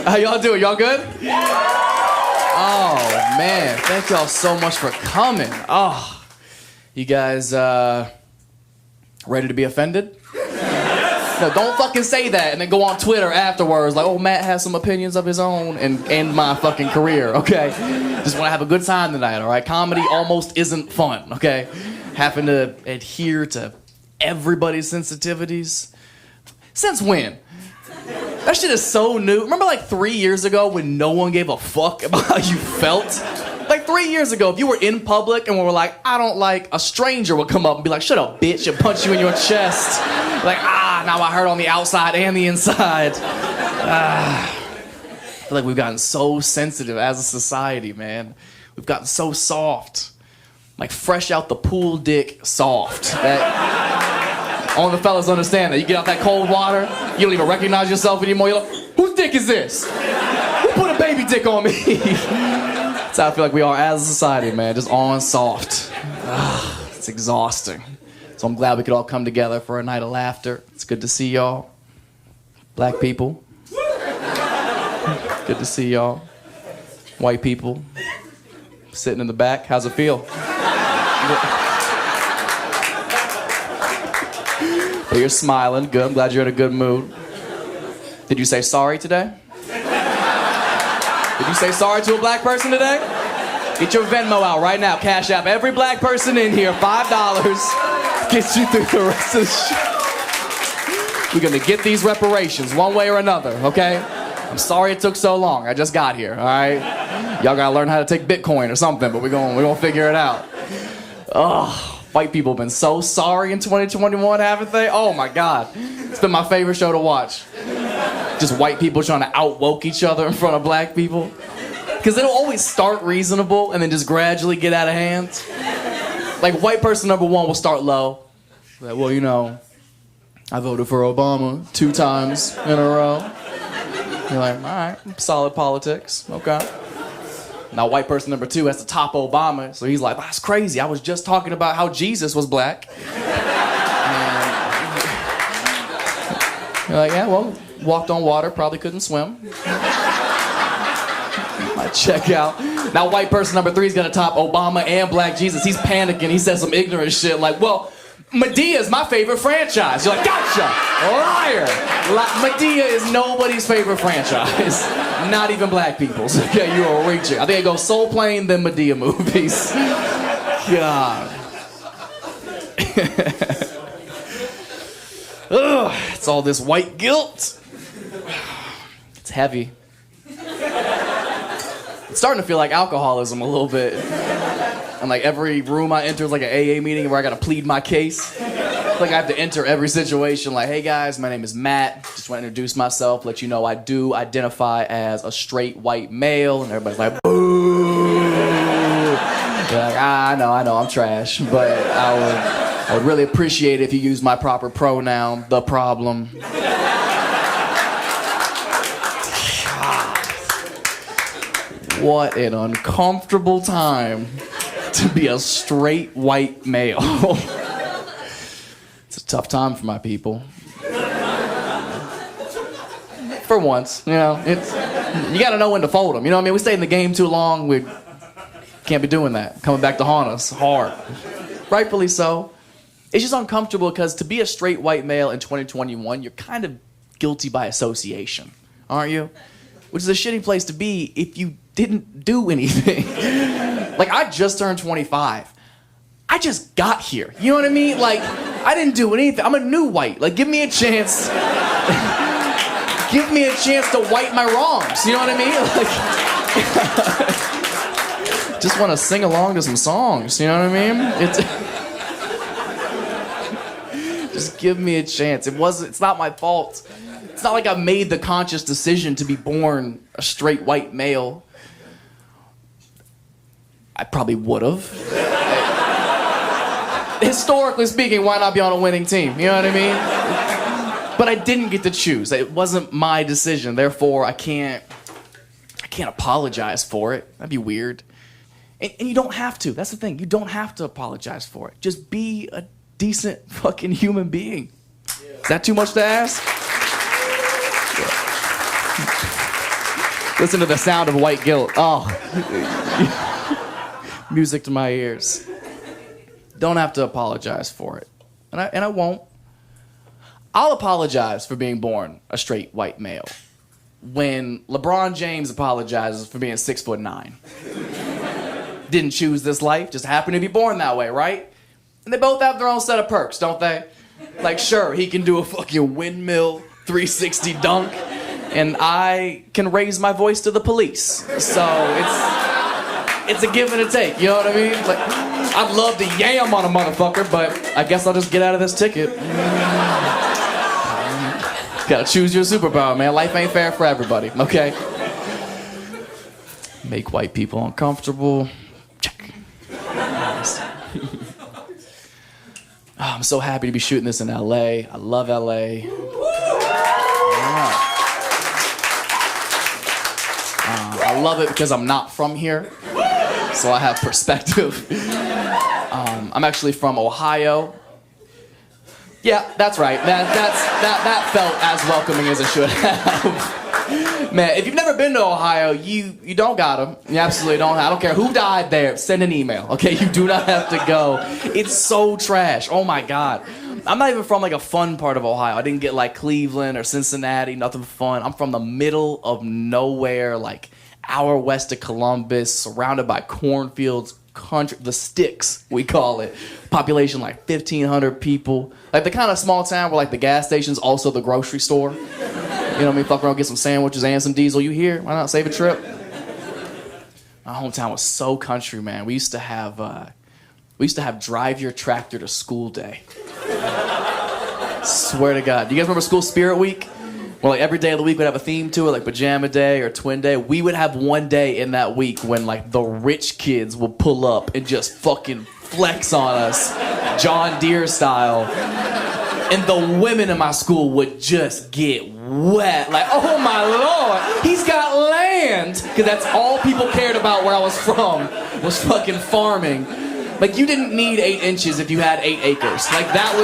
How y'all doing? Y'all good? Oh, man. Thank y'all so much for coming. Oh, you guys ready to be offended? No, don't fucking say that and then go on Twitter afterwards like, oh, Matt has some opinions of his own and end my fucking career, okay? Just want to have a good time tonight, all right? Comedy almost isn't fun, okay? Having to adhere to everybody's sensitivities. Since when? That shit is so new. Remember like 3 years ago when no one gave a fuck about how you felt? Like 3 years ago, if you were in public and we were like, I don't like, a stranger would come up and be like, shut up, bitch, and punch you in your chest. Like, now I hurt on the outside and the inside. I feel like we've gotten so sensitive as a society, man. We've gotten so soft. Like fresh out the pool dick soft. Only the fellas understand that. You get out that cold water, you don't even recognize yourself anymore. You're like, whose dick is this? Who put a baby dick on me? That's how I feel like we are as a society, man. Just on soft. It's exhausting. So I'm glad we could all come together for a night of laughter. It's good to see y'all. Black people. Good to see y'all. White people. Sitting in the back. How's it feel? But you're smiling. Good. I'm glad you're in a good mood. Did you say sorry today? Did you say sorry to a black person today? Get your Venmo out right now. Cash App every black person in here. $5. Gets you through the rest of the show. We're gonna get these reparations one way or another, okay? I'm sorry it took so long. I just got here, all right? Y'all gotta learn how to take Bitcoin or something, but we're gonna figure it out. White people have been so sorry in 2021, haven't they? Oh my God. It's been my favorite show to watch. Just white people trying to out-woke each other in front of black people. Because it'll always start reasonable and then just gradually get out of hand. Like white person number one will start low. Like, well, you know, I voted for Obama 2 times in a row. You're like, all right, solid politics, okay. Now white person number 2 has to top Obama, so he's like, that's crazy. I was just talking about how Jesus was black. And you're like, yeah, well, walked on water, probably couldn't swim. I check out. Now white person number 3 is gonna top Obama and black Jesus. He's panicking. He says some ignorant shit like, well, Medea's my favorite franchise. You're like, gotcha, liar. Medea is nobody's favorite franchise. Not even black people's. Okay, you are reaching. I think it goes Soul Plane, then Medea movies. God. Ugh, it's all this white guilt. It's heavy. It's starting to feel like alcoholism a little bit. And like every room I enter is like an AA meeting where I gotta plead my case. Like I have to enter every situation like, hey guys, my name is Matt. Just want to introduce myself, let you know I do identify as a straight white male. And everybody's like, boo. They're like, I know, I'm trash. But I would really appreciate it if you use my proper pronoun, the problem. What an uncomfortable time to be a straight white male. It's a tough time for my people. For once, you know, you gotta know when to fold them. You know what I mean? We stayed in the game too long. We can't be doing that. Coming back to haunt us hard. Rightfully so. It's just uncomfortable because to be a straight white male in 2021, you're kind of guilty by association, aren't you? Which is a shitty place to be if you didn't do anything. Like, I just turned 25. I just got here. You know what I mean? Like, I didn't do anything. I'm a new white. Like, give me a chance. Give me a chance to white my wrongs. You know what I mean? Like, just want to sing along to some songs. You know what I mean? Just give me a chance. It's not my fault. It's not like I made the conscious decision to be born a straight white male. I probably would have. Historically speaking, why not be on a winning team? You know what I mean? But I didn't get to choose. It wasn't my decision. Therefore, I can't apologize for it. That'd be weird. And you don't have to. That's the thing. You don't have to apologize for it. Just be a decent fucking human being. Is that too much to ask? Listen to the sound of white guilt. Oh. Music to my ears. Don't have to apologize for it. And I won't. I'll apologize for being born a straight white male when LeBron James apologizes for being 6'9". Didn't choose this life, just happened to be born that way, right? And they both have their own set of perks, don't they? Like, sure, he can do a fucking windmill 360 dunk, and I can raise my voice to the police. So it's a give and a take, you know what I mean? Like, I'd love to yam on a motherfucker, but I guess I'll just get out of this ticket. Gotta choose your superpower, man. Life ain't fair for everybody, okay? Make white people uncomfortable. Check. Oh, I'm so happy to be shooting this in LA. I love LA. Yeah. I love it because I'm not from here, so I have perspective. I'm actually from Ohio. Yeah, that's right. That felt as welcoming as it should have. Man, if you've never been to Ohio, you don't got them. You absolutely don't. I don't care who died there. Send an email, okay? You do not have to go. It's so trash. Oh my God. I'm not even from like a fun part of Ohio. I didn't get like Cleveland or Cincinnati. Nothing fun. I'm from the middle of nowhere, like hour west of Columbus, surrounded by cornfields. Country, the sticks, we call it. Population like 1,500 people. Like the kind of small town where like the gas station's also the grocery store. You know what I mean? Fuck around, get some sandwiches and some diesel. You here? Why not save a trip? My hometown was so country, man. We used to have drive your tractor to school day. Swear to God. Do you guys remember School Spirit Week? Well, like every day of the week would have a theme to it, like pajama day or twin day. We would have one day in that week when like the rich kids would pull up and just fucking flex on us, John Deere style. And the women in my school would just get wet. Like, oh my Lord, he's got land. Because that's all people cared about where I was from, was fucking farming. Like, you didn't need 8 inches if you had 8 acres. Like, that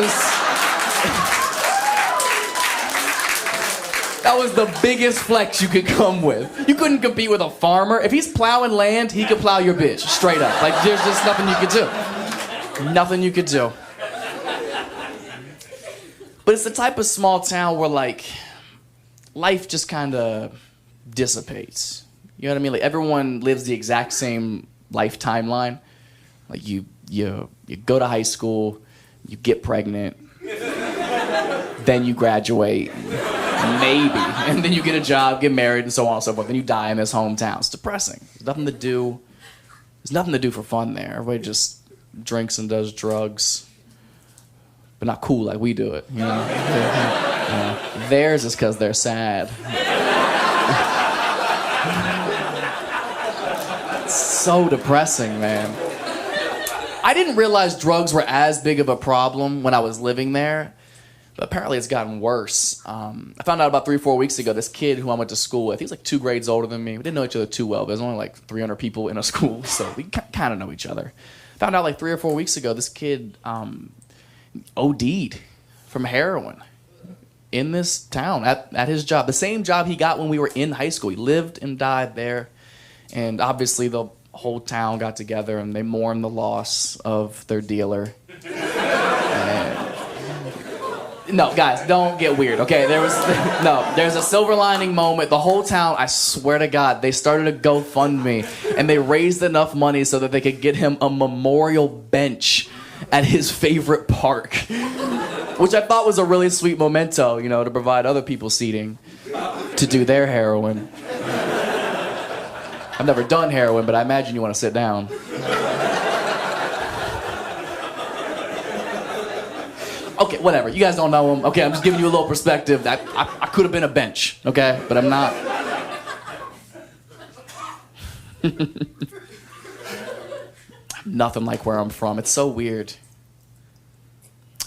was the biggest flex you could come with. You couldn't compete with a farmer. If he's plowing land, he could plow your bitch, straight up. Like, there's just nothing you could do. Nothing you could do. But it's the type of small town where, like, life just kind of dissipates. You know what I mean? Like, everyone lives the exact same life timeline. Like, you go to high school, you get pregnant, then you graduate, maybe, and then you get a job, get married, and so on and so forth. Then you die in this hometown. It's depressing. There's nothing to do. There's nothing to do for fun there. Everybody just drinks and does drugs, but not cool like we do it. You know? Theirs is because they're sad. It's so depressing, man. I didn't realize drugs were as big of a problem when I was living there. But apparently it's gotten worse. I found out about 3 or 4 weeks ago, this kid who I went to school with, he was like 2 grades older than me. We didn't know each other too well. There's only like 300 people in a school, so we kind of know each other. Found out like 3 or 4 weeks ago, this kid OD'd from heroin in this town at his job. The same job he got when we were in high school. He lived and died there. And obviously the whole town got together and they mourned the loss of their dealer. No, guys, don't get weird, okay? There's a silver lining moment. The whole town, I swear to God, they started a GoFundMe, and they raised enough money so that they could get him a memorial bench at his favorite park, which I thought was a really sweet memento, you know, to provide other people seating to do their heroin. I've never done heroin, but I imagine you want to sit down. Okay, whatever. You guys don't know him. Okay, I'm just giving you a little perspective. I could have been a bench, okay? But I'm not. Nothing like where I'm from. It's so weird.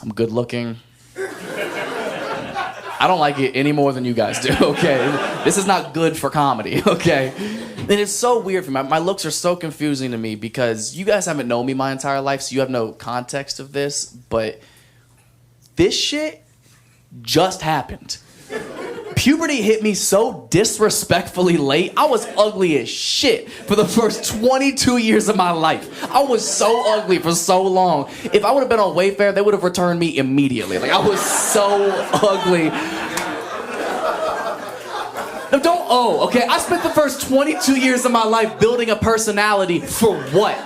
I'm good looking. I don't like it any more than you guys do, okay? This is not good for comedy, okay? And it's so weird for me. My looks are so confusing to me because you guys haven't known me my entire life, so you have no context of this, but this shit just happened. Puberty hit me so disrespectfully late. I was ugly as shit for the first 22 years of my life. I was so ugly for so long. If I would have been on Wayfair, they would have returned me immediately. Like, I was so ugly. No, okay? I spent the first 22 years of my life building a personality for what?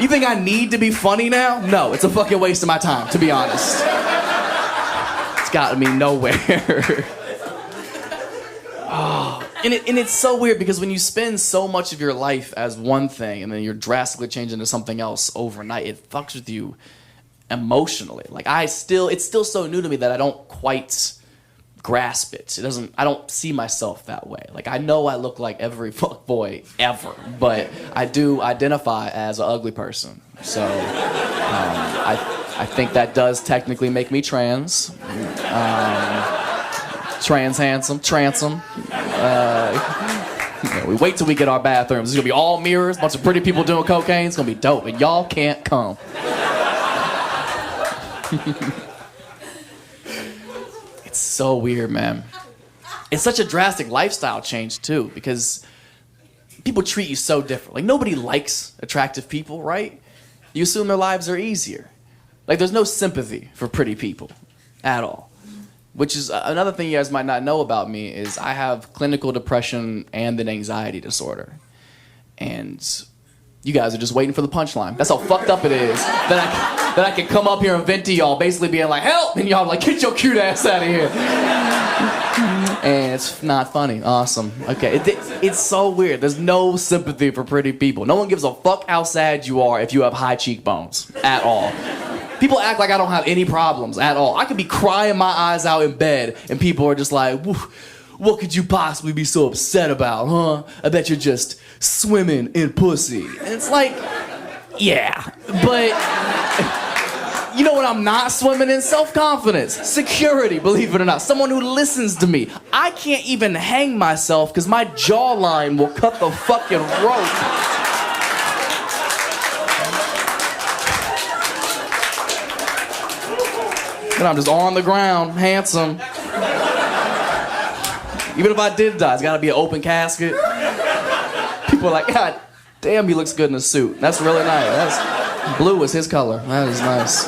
You think I need to be funny now? No, it's a fucking waste of my time, to be honest. It's gotten me nowhere. And it's so weird because when you spend so much of your life as one thing and then you're drastically changing to something else overnight, it fucks with you emotionally. Like, it's still so new to me that I don't quite grasp it. I don't see myself that way. Like, I know I look like every fuckboy ever, but I do identify as an ugly person. So I think that does technically make me trans. Trans handsome, transom. We wait till we get our bathrooms. It's gonna be all mirrors, bunch of pretty people doing cocaine. It's gonna be dope, and y'all can't come. It's so weird, man. It's such a drastic lifestyle change, too, because people treat you so different. Like, nobody likes attractive people, right? You assume their lives are easier. Like, there's no sympathy for pretty people at all. Which is another thing you guys might not know about me is I have clinical depression and an anxiety disorder. And you guys are just waiting for the punchline. That's how fucked up it is that I can come up here and vent to y'all, basically being like, help! And y'all like, get your cute ass out of here. And it's not funny. Awesome. Okay. It's so weird. There's no sympathy for pretty people. No one gives a fuck how sad you are if you have high cheekbones at all. People act like I don't have any problems at all. I could be crying my eyes out in bed, and people are just like, what could you possibly be so upset about, huh? I bet you're just swimming in pussy. And it's like, yeah, but you know what I'm not swimming in? Self-confidence, security, believe it or not. Someone who listens to me. I can't even hang myself because my jawline will cut the fucking rope. And I'm just on the ground, handsome. Even if I did die, it's gotta be an open casket. People are like, God damn, he looks good in a suit. That's really nice. Blue is his color. That is nice.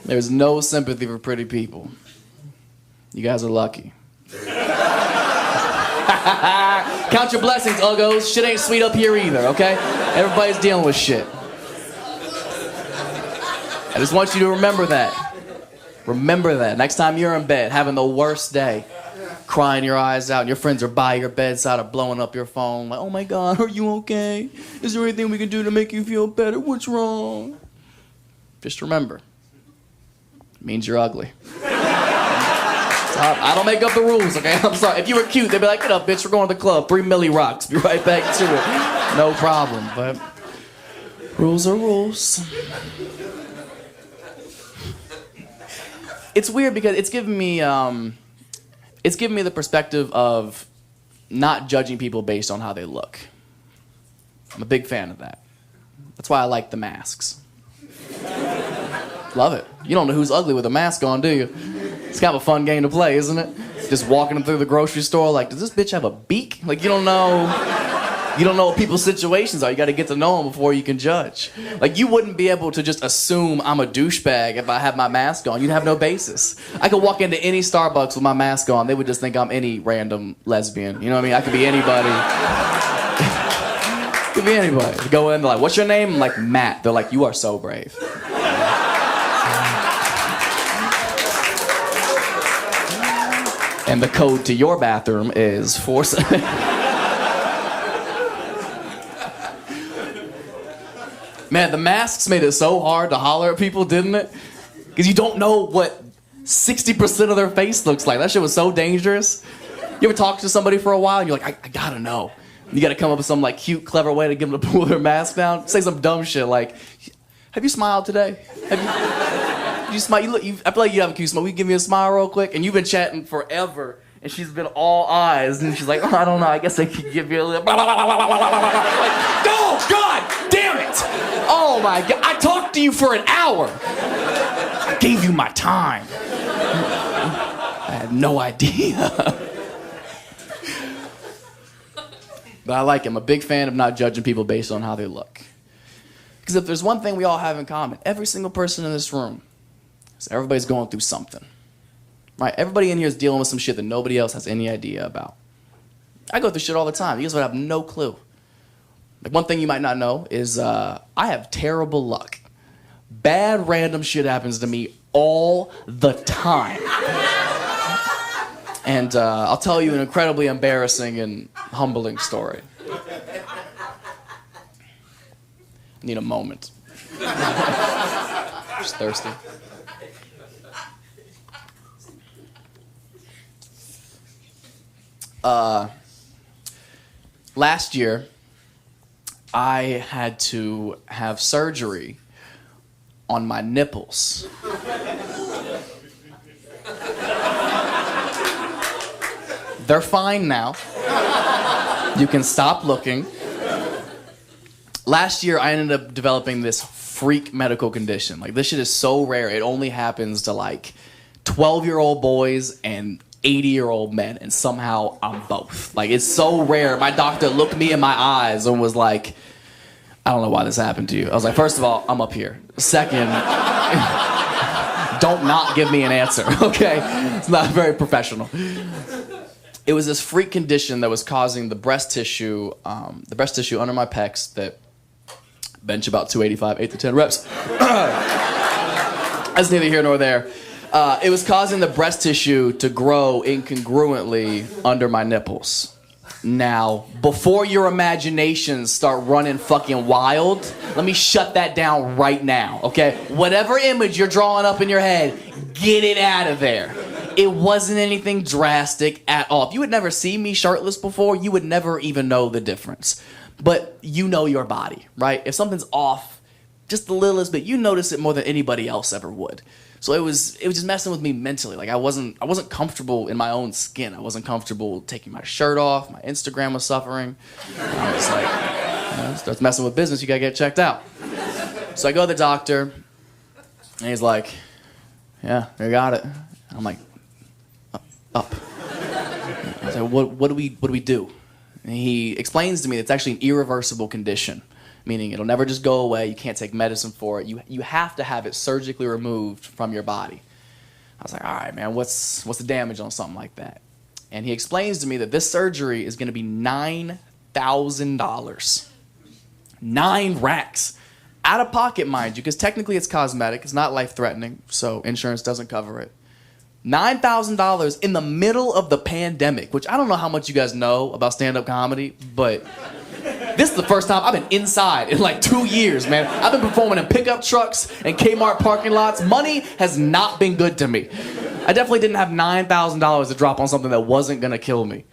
There's no sympathy for pretty people. You guys are lucky. Count your blessings, uggos. Shit ain't sweet up here either, okay? Everybody's dealing with shit. I just want you to remember that. Remember that. Next time you're in bed, having the worst day, crying your eyes out, and your friends are by your bedside or blowing up your phone, like, oh my God, are you okay? Is there anything we can do to make you feel better? What's wrong? Just remember, it means you're ugly. I don't make up the rules, okay? I'm sorry. If you were cute, they'd be like, get up, bitch, we're going to the club. 3 milli rocks. Be right back to it. No problem, but rules are rules. It's weird because it's given me the perspective of not judging people based on how they look. I'm a big fan of that. That's why I like the masks. Love it. You don't know who's ugly with a mask on, do you? It's kind of a fun game to play, isn't it? Just walking them through the grocery store like, does this bitch have a beak? Like, you don't know what people's situations are. You got to get to know them before you can judge. Like, you wouldn't be able to just assume I'm a douchebag if I have my mask on. You'd have no basis. I could walk into any Starbucks with my mask on. They would just think I'm any random lesbian. You know what I mean? I could be anybody. Could be anybody. Go in, they're like, what's your name? I'm like, Matt. They're like, you are so brave. And the code to your bathroom is 4... Man, the masks made it so hard to holler at people, didn't it? Because you don't know what 60% of their face looks like. That shit was so dangerous. You ever talk to somebody for a while and you're like, I gotta know. You gotta come up with some like cute, clever way to get them to pull their mask down. Say some dumb shit like, have you smiled today? Have you smiled? I feel like you have a cute smile. Will you give me a smile real quick? And you've been chatting forever. And she's been all eyes. And she's like, oh, I don't know. I guess I could give you a little... Like, oh, God damn it. Oh, my God. I talked to you for an hour. gave you my time. I had no idea. But I like it. I'm a big fan of not judging people based on how they look. Because if there's one thing we all have in common, every single person in this room, is everybody's going through something. Right? Everybody in here is dealing with some shit that nobody else has any idea about. I go through shit all the time. You guys would have no clue. Like, one thing you might not know is I have terrible luck. Bad random shit happens to me all the time. And I'll tell you an incredibly embarrassing and humbling story. Need a moment. Just thirsty. Last year, I had to have surgery on my nipples. They're fine now. You can stop looking. Last year, I ended up developing this freak medical condition. Like, this shit is so rare. It only happens to, like, 12-year-old boys and 80-year-old men, and somehow I'm both. Like, it's so rare. My doctor looked me in my eyes and was like, I don't know why this happened to you. I was like, first of all, I'm up here. Second, don't not give me an answer, okay? It's not very professional. It was this freak condition that was causing the breast tissue under my pecs that bench about 285, 8 to 10 reps. That's neither here nor there. It was causing the breast tissue to grow incongruently under my nipples. Now, before your imaginations start running fucking wild, let me shut that down right now, okay? Whatever image you're drawing up in your head, get it out of there. It wasn't anything drastic at all. If you had never seen me shirtless before, you would never even know the difference. But you know your body, right? If something's off just the littlest bit, you notice it more than anybody else ever would. So it was just messing with me mentally. Like, I wasn't comfortable in my own skin. I wasn't comfortable taking my shirt off. My Instagram was suffering. I was like, starts messing with business, you gotta get checked out. So I go to the doctor, and he's like, yeah, you got it. I'm like, up. I was like, what do we do? And he explains to me that it's actually an irreversible condition, meaning it'll never just go away. You can't take medicine for it. You have to have it surgically removed from your body. I was like, all right, man, what's the damage on something like that? And he explains to me that this surgery is going to be $9,000. 9 racks. Out of pocket, mind you, because technically it's cosmetic. It's not life-threatening, so insurance doesn't cover it. $9,000 in the middle of the pandemic, which I don't know how much you guys know about stand-up comedy, but this is the first time I've been inside in like 2 years, man. I've been performing in pickup trucks and Kmart parking lots. Money has not been good to me. I definitely didn't have $9,000 to drop on something that wasn't gonna kill me.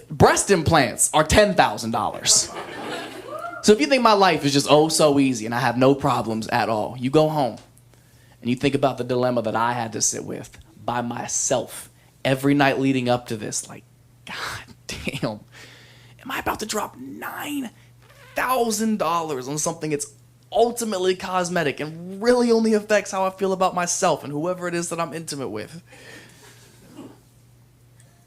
Breast implants are $10,000. So if you think my life is just oh so easy and I have no problems at all, you go home and you think about the dilemma that I had to sit with by myself every night leading up to this. Like, God damn. Am I about to drop $9,000 on something that's ultimately cosmetic and really only affects how I feel about myself and whoever it is that I'm intimate with?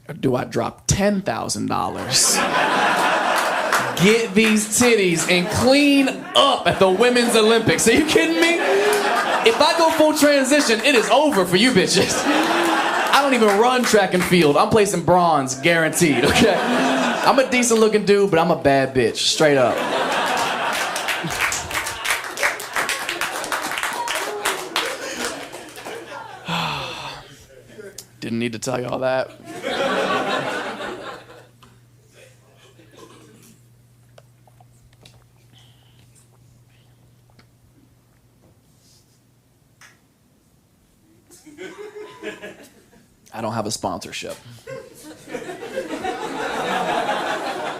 Or do I drop $10,000? Get these titties and clean up at the Women's Olympics. Are you kidding me? If I go full transition, it is over for you bitches. I don't even run track and field. I'm placing bronze, guaranteed, okay? I'm a decent looking dude, but I'm a bad bitch, straight up. Didn't need to tell you all that. I don't have a sponsorship.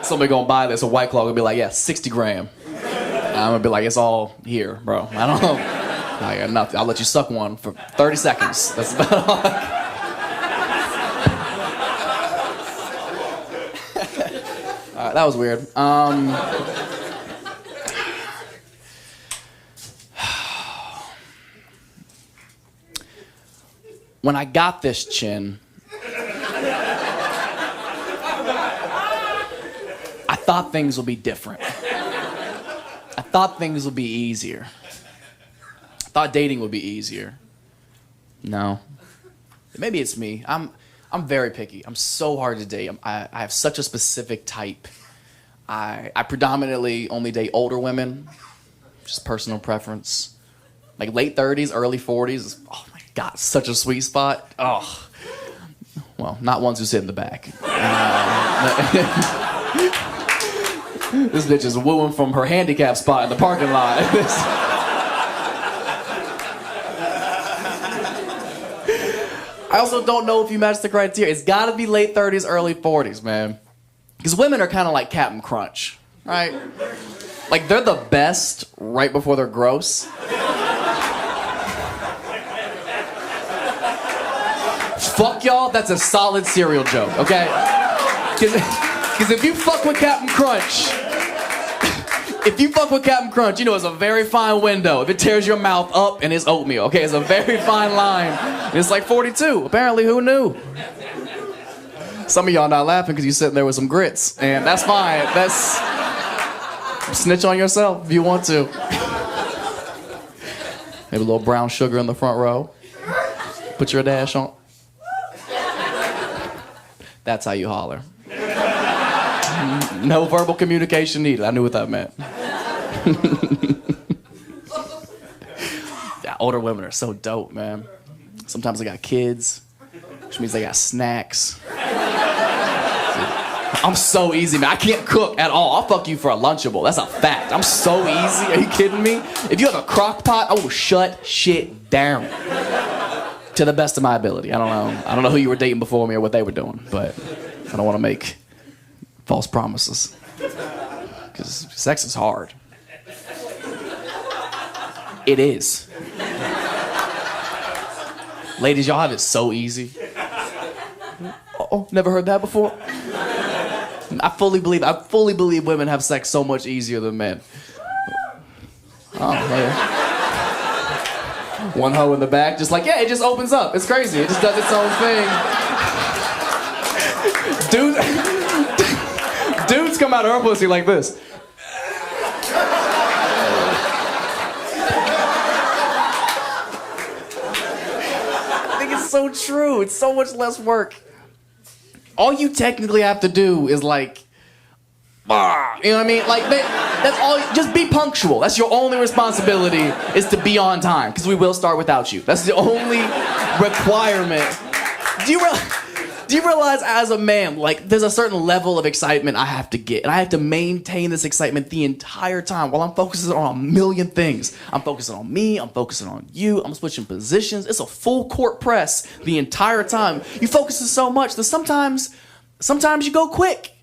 Somebody gonna buy this, a White Claw gonna be like, yeah, 60 gram. I'm gonna be like, it's all here, bro. I don't know. I got nothing. I'll let you suck one for 30 seconds. That's about all. All right, that was weird. when I got this chin, I thought things would be different. I thought things would be easier. I thought dating would be easier. No. Maybe it's me. I'm very picky. I'm so hard to date. I have such a specific type. I predominantly only date older women, just personal preference. Like late 30s, early 40s. Oh my God, such a sweet spot. Oh, well, not ones who sit in the back. This bitch is wooing from her handicap spot in the parking lot. I also don't know if you match the criteria. It's gotta be late 30s, early 40s, man. Because women are kind of like Captain Crunch, right? Like they're the best right before they're gross. Fuck y'all, that's a solid cereal joke, okay? Because if you fuck with Captain Crunch, you know it's a very fine window. If it tears your mouth up and it's oatmeal, okay? It's a very fine line. And it's like 42. Apparently, who knew? Some of y'all not laughing because you're sitting there with some grits. And that's fine. That's... Snitch on yourself if you want to. Maybe a little brown sugar in the front row. Put your dash on. That's how you holler. No verbal communication needed. I knew what that meant. Yeah, older women are so dope, man. Sometimes they got kids, which means they got snacks. I'm so easy, man. I can't cook at all. I'll fuck you for a Lunchable. That's a fact. I'm so easy. Are you kidding me? If you have a crock pot, I will shut shit down. To the best of my ability. I don't know who you were dating before me or what they were doing, but I don't want to make false promises. Because sex is hard. It is. Ladies, y'all have it so easy. Oh, never heard that before? I fully believe women have sex so much easier than men. Oh, man. One hoe in the back, just like, yeah, it just opens up. It's crazy. It just does its own thing. Dudes come out of her pussy like this. I think it's so true. It's so much less work. All you technically have to do is like, you know what I mean? Like, that's all. Just be punctual. That's your only responsibility, is to be on time, because we will start without you. That's the only requirement. Do you realize as a man, like, there's a certain level of excitement I have to get, and I have to maintain this excitement the entire time while I'm focusing on a million things. I'm focusing on me, I'm focusing on you, I'm switching positions. It's a full court press the entire time. You focus so much that sometimes you go quick.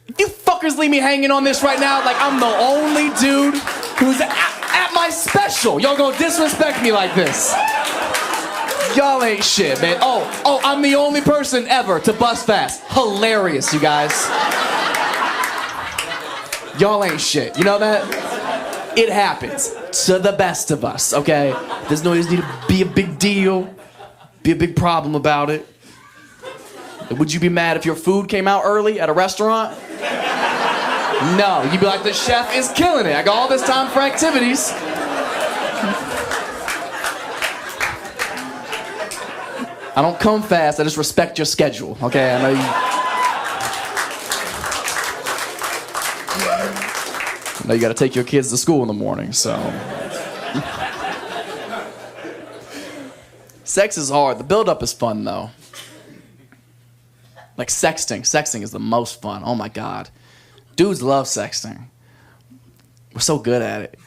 If you fuckers leave me hanging on this right now, like I'm the only dude who's at my special. Y'all gonna disrespect me like this. Y'all ain't shit, man. Oh, I'm the only person ever to bust fast. Hilarious, you guys. Y'all ain't shit. You know that? It happens to the best of us, okay? There's no need to be a big deal, be a big problem about it. Would you be mad if your food came out early at a restaurant? No, you'd be like, the chef is killing it. I got all this time for activities. I don't come fast, I just respect your schedule, okay? I know you gotta take your kids to school in the morning, so. Sex is hard. The build-up is fun, though. Like sexting. Sexting is the most fun. Oh my God. Dudes love sexting. We're so good at it.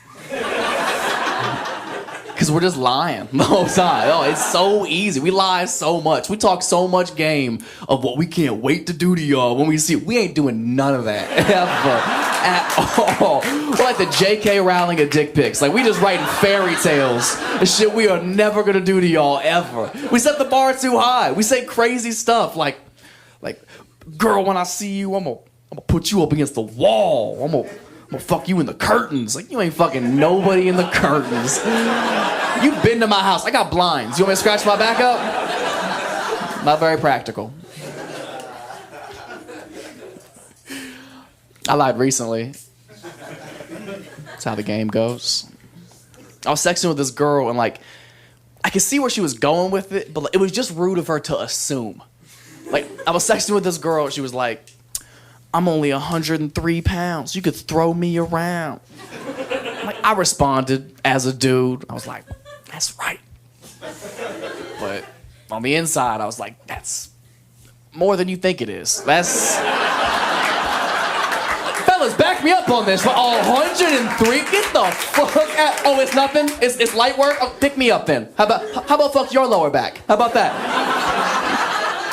Because we're just lying the whole time. Oh, it's so easy. We lie so much. We talk so much game of what we can't wait to do to y'all when we see it. We ain't doing none of that ever at all. We're like the J.K. Rowling of dick pics. Like, we just writing fairy tales. The shit we are never gonna do to y'all ever. We set the bar too high. We say crazy stuff like, girl, when I see you, I'm gonna put you up against the wall. I'm I'm gonna fuck you in the curtains. Like, you ain't fucking nobody in the curtains. You been to my house. I got blinds. You want me to scratch my back up? Not very practical. I lied recently. That's how the game goes. I was sexting with this girl, and like, I could see where she was going with it, but like, it was just rude of her to assume. Like, I was sexting with this girl, and she was like, I'm only 103 pounds. You could throw me around. Like, I responded as a dude. I was like, that's right. But on the inside, I was like, that's more than you think it is. That's... Fellas, back me up on this. For 103? Get the fuck out. Oh, it's nothing? It's light work? Oh, pick me up then. How about fuck your lower back? How about that?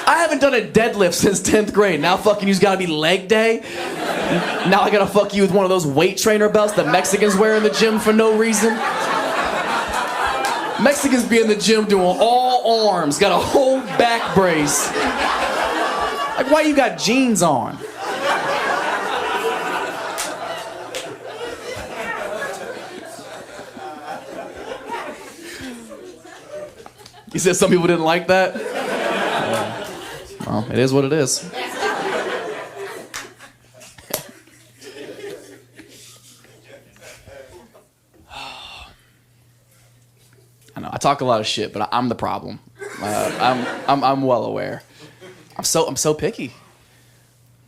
I haven't done a deadlift since 10th grade. Now fucking you's gotta be leg day? Now I gotta fuck you with one of those weight trainer belts that Mexicans wear in the gym for no reason? Mexicans be in the gym doing all arms, got a whole back brace. Like, why you got jeans on? You said some people didn't like that? Well, it is what it is. I know I talk a lot of shit, but I'm the problem. I'm well aware. I'm so picky.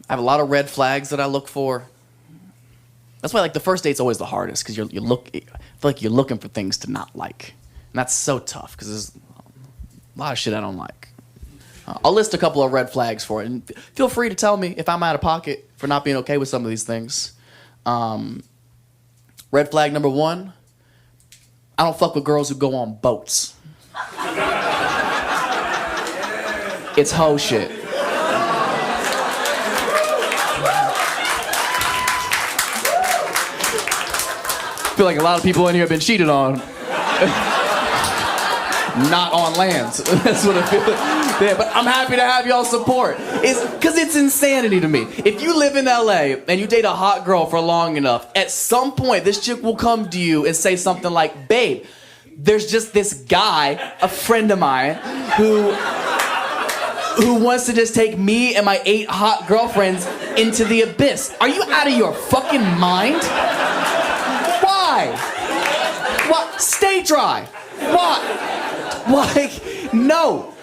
I have a lot of red flags that I look for. That's why like the first date's always the hardest, because I feel like you're looking for things to not like, and that's so tough because there's a lot of shit I don't like. I'll list a couple of red flags for it, and feel free to tell me if I'm out of pocket for not being okay with some of these things. Red flag number 1, I don't fuck with girls who go on boats. It's hoe shit. I feel like a lot of people in here have been cheated on. Not on land. That's what I feel like. Yeah, but I'm happy to have y'all support. Because it's insanity to me. If you live in LA and you date a hot girl for long enough, at some point this chick will come to you and say something like, babe, there's just this guy, a friend of mine, who wants to just take me and my 8 hot girlfriends into the abyss. Are you out of your fucking mind? Why? What? Stay dry. What? Like, no.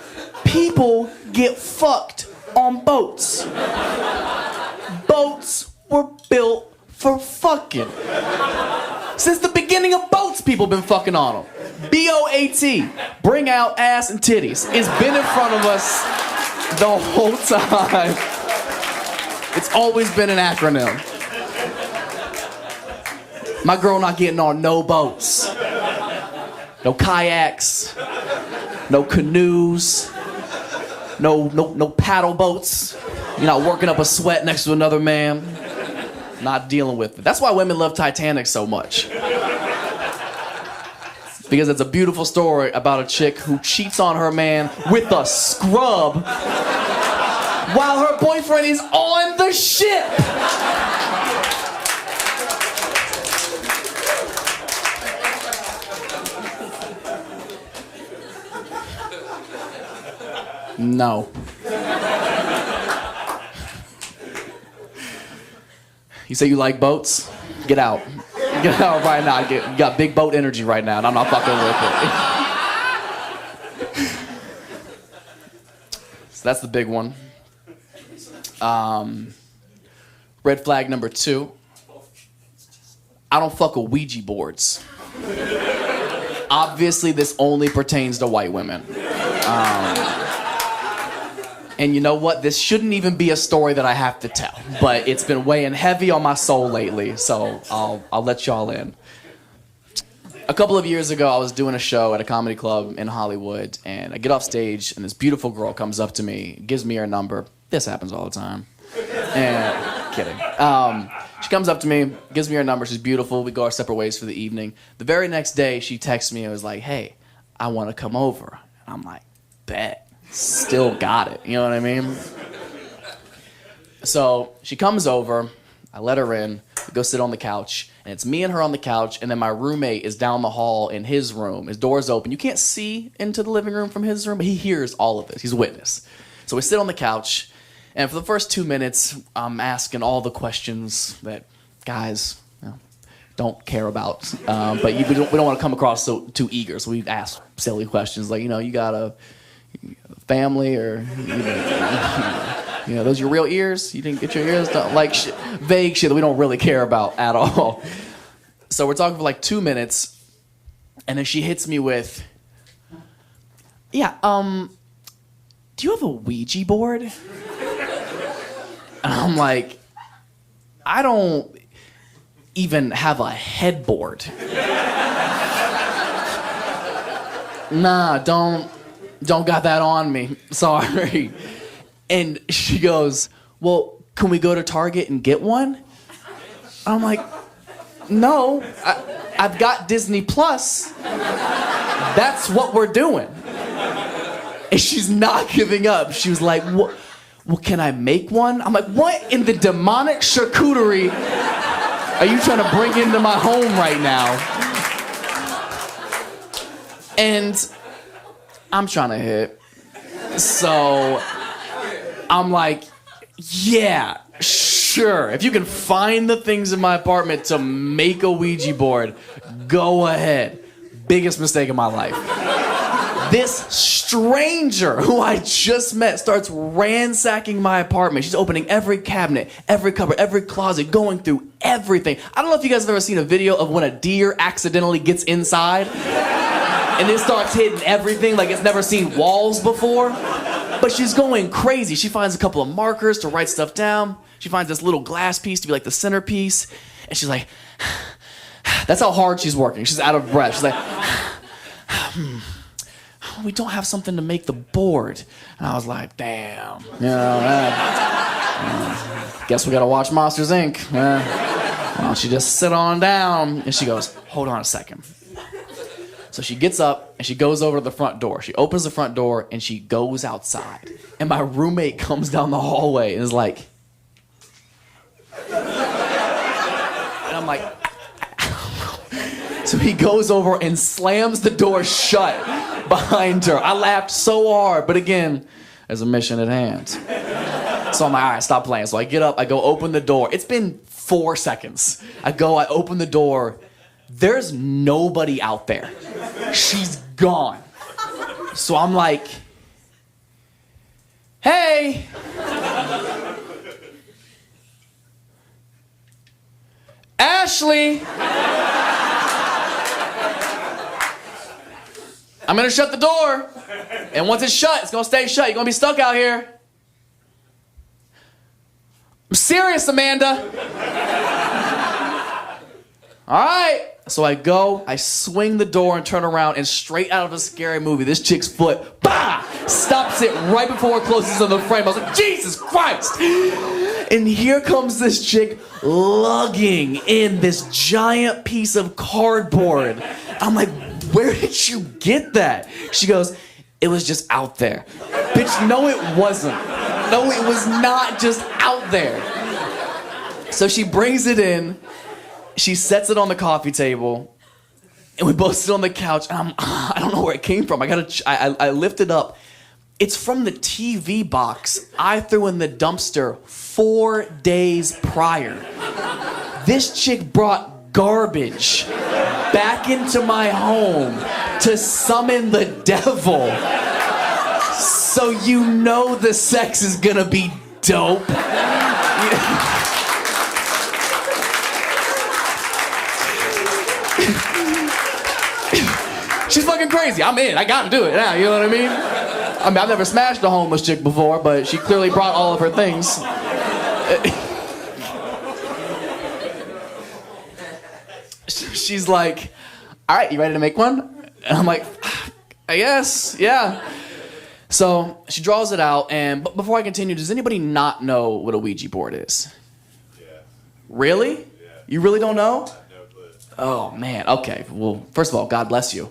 People get fucked on boats. Boats were built for fucking. Since the beginning of boats, people been fucking on them. B-O-A-T. Bring out ass and titties. It's been in front of us the whole time. It's always been an acronym. My girl not getting on no boats. No kayaks. No canoes. No paddle boats. You're not working up a sweat next to another man. Not dealing with it. That's why women love Titanic so much. Because it's a beautiful story about a chick who cheats on her man with a scrub while her boyfriend is on the ship. No. You say you like boats? Get out. Get out right now. You got big boat energy right now, and I'm not fucking with it. So that's the big one. Red flag number 2. I don't fuck with Ouija boards. Obviously, this only pertains to white women. And you know what? This shouldn't even be a story that I have to tell, but it's been weighing heavy on my soul lately, so I'll let y'all in. A couple of years ago, I was doing a show at a comedy club in Hollywood, and I get off stage, and this beautiful girl comes up to me, gives me her number. This happens all the time. And kidding. She comes up to me, gives me her number. She's beautiful. We go our separate ways for the evening. The very next day, she texts me and was like, "Hey, I want to come over." And I'm like, "Bet." Still got it, you know what I mean? So she comes over, I let her in, We go sit on the couch, and it's me and her on the couch, and then my roommate is down the hall in his room. His door's open. You can't see into the living room from his room, but he hears all of this. He's a witness. So we sit on the couch, and for the first 2 minutes, I'm asking all the questions that guys don't care about. But we don't want to come across too eager, so we ask silly questions like, you got a family, or those your real ears? You didn't get your ears done? Like vague shit that we don't really care about at all. So we're talking for like 2 minutes, and then she hits me with, do you have a Ouija board? And I'm like, I don't even have a headboard. Nah, don't got that on me. Sorry. And she goes, well, can we go to Target and get one? I'm like, no, I've got Disney Plus. That's what we're doing. And she's not giving up. She was like, well, can I make one? I'm like, what in the demonic charcuterie are you trying to bring into my home right now? And I'm trying to hit. So I'm like, yeah, sure. If you can find the things in my apartment to make a Ouija board, go ahead. Biggest mistake of my life. This stranger who I just met starts ransacking my apartment. She's opening every cabinet, every cupboard, every closet, going through everything. I don't know if you guys have ever seen a video of when a deer accidentally gets inside and it starts hitting everything like it's never seen walls before. But she's going crazy. She finds a couple of markers to write stuff down. She finds this little glass piece to be like the centerpiece. And she's like, that's how hard she's working. She's out of breath. She's like, we don't have something to make the board. And I was like, damn. Guess we gotta watch Monsters, Inc. Why don't you just sit on down? And she goes, hold on a second. So she gets up and she goes over to the front door. She opens the front door and she goes outside. And my roommate comes down the hallway and is like, and I'm like, so he goes over and slams the door shut behind her. I laughed so hard, but again, there's a mission at hand. So I'm like, all right, stop playing. So I get up, I go open the door. It's been 4 seconds. I open the door. There's nobody out there. She's gone. So I'm like, hey. Ashley. I'm gonna shut the door. And once it's shut, it's gonna stay shut. You're gonna be stuck out here. I'm serious, Amanda. All right. So I go, I swing the door and turn around, and straight out of a scary movie, this chick's foot, bah, stops it right before it closes on the frame. I was like, Jesus Christ. And here comes this chick lugging in this giant piece of cardboard. I'm like, where did you get that? She goes, it was just out there. Bitch, no it wasn't. No, it was not just out there. So she brings it in. She sets it on the coffee table, and we both sit on the couch, and I don't know where it came from. I lift it up. It's from the TV box I threw in the dumpster 4 days prior. This chick brought garbage back into my home to summon the devil. So you know the sex is gonna be dope. She's fucking crazy. I'm in. I gotta do it now. You know what I mean? I mean, I've never smashed a homeless chick before, but she clearly brought all of her things. She's like, all right, you ready to make one? And I'm like, I guess, yeah. So she draws it out, and before I continue, does anybody not know what a Ouija board is? Yeah. Really? Yeah. You really don't know? Oh, man. Okay. Well, first of all, God bless you.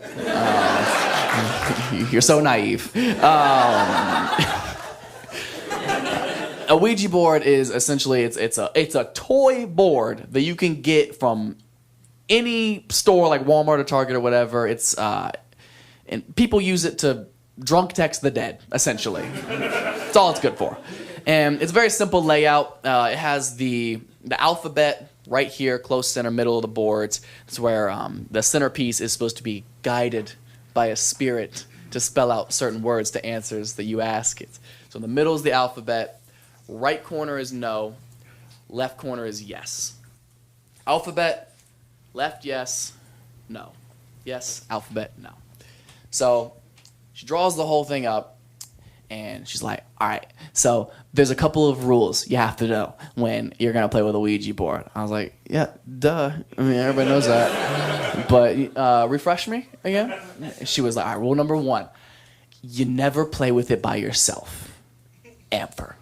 You're so naive. A A Ouija board is essentially it's a toy board that you can get from any store like Walmart or Target or whatever. It's and people use it to drunk text the dead, essentially. That's all it's good for. And it's a very simple layout. It has the alphabet right here, close center, middle of the boards. It's where the centerpiece is supposed to be guided by a spirit to spell out certain words to answers that you ask it. So in the middle is the alphabet. Right corner is no. Left corner is yes. Alphabet, left, yes, no. Yes, alphabet, no. So she draws the whole thing up. And she's like, all right, so there's a couple of rules you have to know when you're going to play with a Ouija board. I was like, yeah, duh. I mean, everybody knows that. But refresh me again. She was like, all right, rule number 1, you never play with it by yourself. Ever.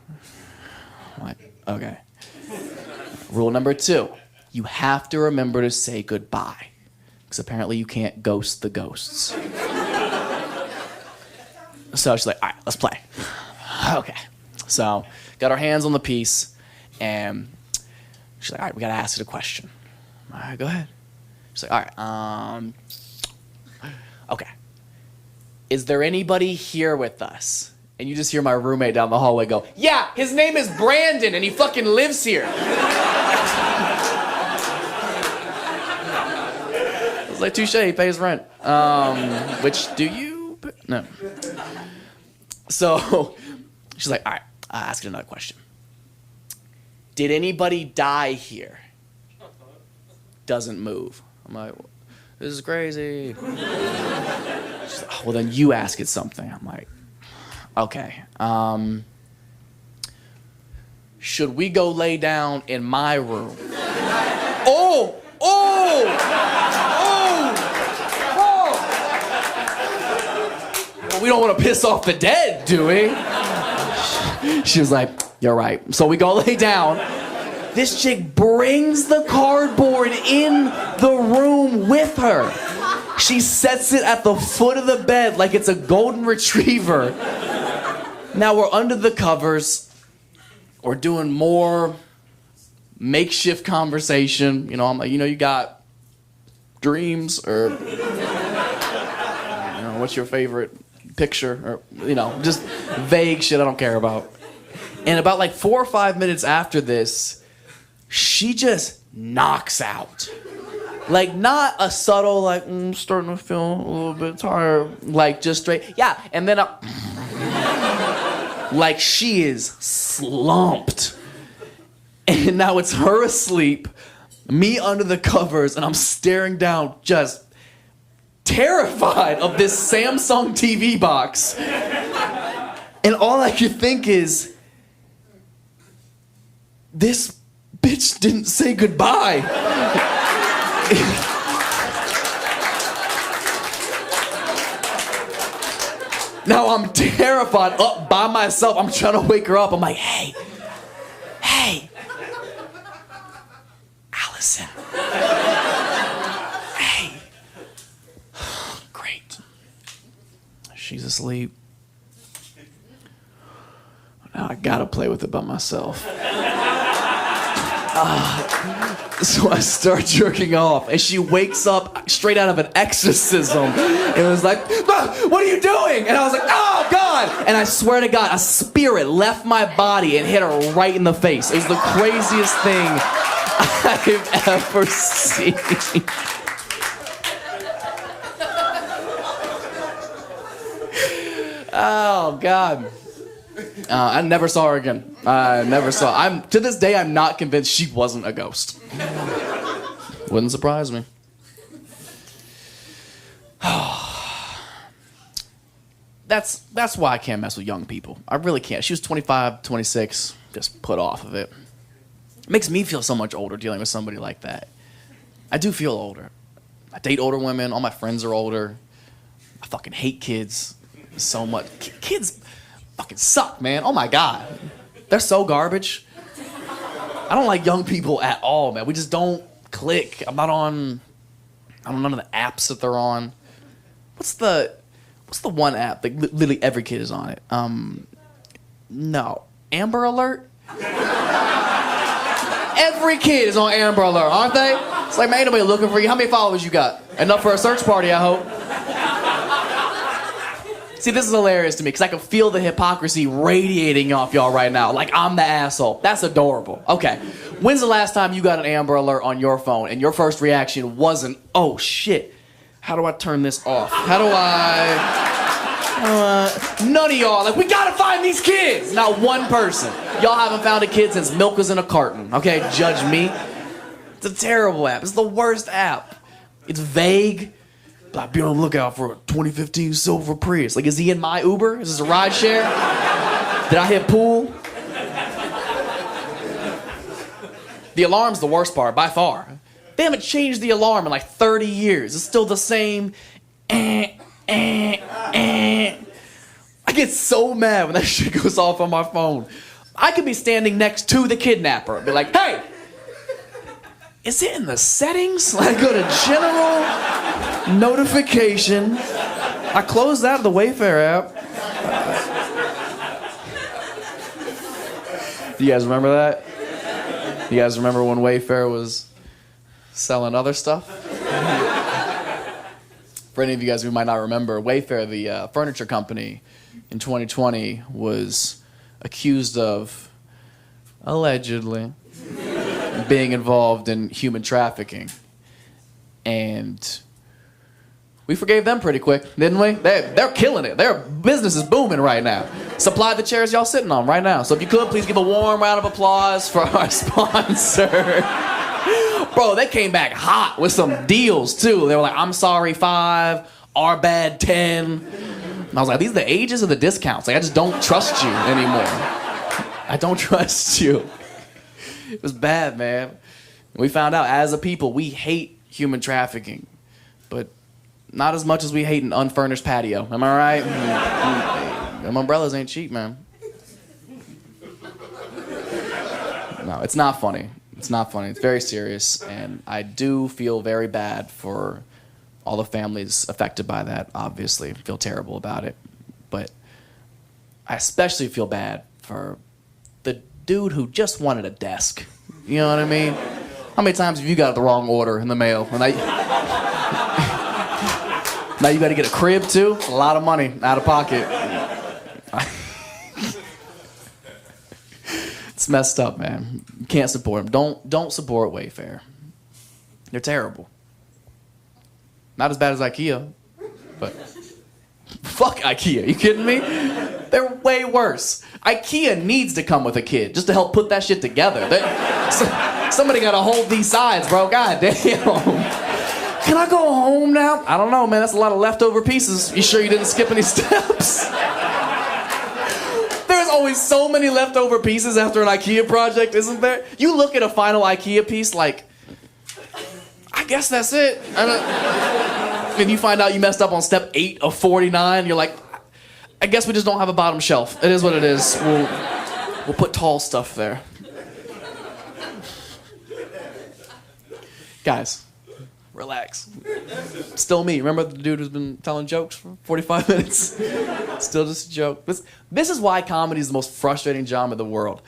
I'm like, okay. Rule number 2, you have to remember to say goodbye. Because apparently you can't ghost the ghosts. So she's like, all right, let's play. Okay. So got our hands on the piece, and she's like, all right, we got to ask it a question. All right, go ahead. She's like, all right, okay. Is there anybody here with us? And you just hear my roommate down the hallway go, yeah, his name is Brandon, and he fucking lives here. I was like, touche, he pays rent. Which do you? No. So she's like, all right, I'll ask you another question. Did anybody die here? Doesn't move. I'm like, this is crazy. She's like, oh, well, then you ask it something. I'm like, okay. Should we go lay down in my room? Oh! We don't want to piss off the dead, do we? She was like, you're right. So we go lay down. This chick brings the cardboard in the room with her. She sets it at the foot of the bed like it's a golden retriever. Now we're under the covers. We're doing more makeshift conversation. You know, I'm like, you got dreams or, what's your favorite picture, or just vague shit I don't care about. And about like 4 or 5 minutes after this, she just knocks out. Like, not a subtle, like, I'm starting to feel a little bit tired. Like, just straight, yeah. And then like, she is slumped. And now it's her asleep, me under the covers, and I'm staring down, just terrified of this Samsung TV box. And all I could think is, this bitch didn't say goodbye. Now I'm terrified, up by myself. I'm trying to wake her up. I'm like, hey, Allison. Hey. Great. She's asleep. Now I gotta play with it by myself. So I start jerking off, and she wakes up straight out of an exorcism and was like, ah, what are you doing? And I was like, oh, God. And I swear to God, a spirit left my body and hit her right in the face. It was the craziest thing I've ever seen. Oh, God. I never saw her again. To this day, I'm not convinced she wasn't a ghost. Wouldn't surprise me. That's why I can't mess with young people. I really can't. She was 25, 26, just put off of it. It makes me feel so much older dealing with somebody like that. I do feel older. I date older women. All my friends are older. I fucking hate kids so much. Kids fucking suck, man. Oh my God. They're so garbage. I don't like young people at all, man. We just don't click. I'm not on, I don't know, none of the apps that they're on. What's the one app that literally every kid is on it? No. Amber Alert? Every kid is on Amber Alert, aren't they? It's like, man, ain't nobody looking for you. How many followers you got? Enough for a search party, I hope. See, this is hilarious to me because I can feel the hypocrisy radiating off y'all right now. Like I'm the asshole. That's adorable. Okay. When's the last time you got an Amber Alert on your phone and your first reaction wasn't, oh shit, how do I turn this off? How do I... none of y'all, like, we gotta find these kids. Not one person. Y'all haven't found a kid since milk was in a carton. Okay, judge me. It's a terrible app. It's the worst app. It's vague. Like, be on the lookout for a 2015 silver Prius. Like, is he in my Uber? Is this a ride share? Did I hit pool? The alarm's the worst part, by far. They haven't changed the alarm in like 30 years. It's still the same. I get so mad when that shit goes off on my phone. I could be standing next to the kidnapper and be like, hey, is it in the settings? I go to general, notification. I closed out of the Wayfair app. Do you guys remember that? You guys remember when Wayfair was selling other stuff? For any of you guys who might not remember, Wayfair, the furniture company, in 2020 was accused of, allegedly, being involved in human trafficking. And we forgave them pretty quick, didn't we? They're killing it. Their business is booming right now. Supply the chairs y'all sitting on right now. So if you could, please give a warm round of applause for our sponsor. Bro, they came back hot with some deals, too. They were like, I'm sorry, 5, our bad, 10. And I was like, these are the ages of the discounts. Like, I just don't trust you anymore. I don't trust you. It was bad, man. We found out, as a people, we hate human trafficking. But not as much as we hate an unfurnished patio. Am I right? Them umbrellas ain't cheap, man. No, it's not funny. It's not funny. It's very serious, and I do feel very bad for all the families affected by that, obviously. I feel terrible about it. But I especially feel bad for the dude who just wanted a desk. You know what I mean? How many times have you got the wrong order in the mail? And now you got to get a crib, too? A lot of money out of pocket. It's messed up, man. You can't support them. Don't support Wayfair. They're terrible. Not as bad as IKEA, but fuck IKEA. You kidding me? They're way worse. IKEA needs to come with a kid just to help put that shit together. Somebody got to hold these sides, bro. God damn. Can I go home now? I don't know, man. That's a lot of leftover pieces. You sure you didn't skip any steps? There's always so many leftover pieces after an IKEA project, isn't there? You look at a final IKEA piece like, I guess that's it. And you find out you messed up on step 8 of 49, you're like, I guess we just don't have a bottom shelf. It is what it is. We'll put tall stuff there. Guys, relax. Still me. Remember the dude who's been telling jokes for 45 minutes? Still just a joke. This is why comedy is the most frustrating job in the world.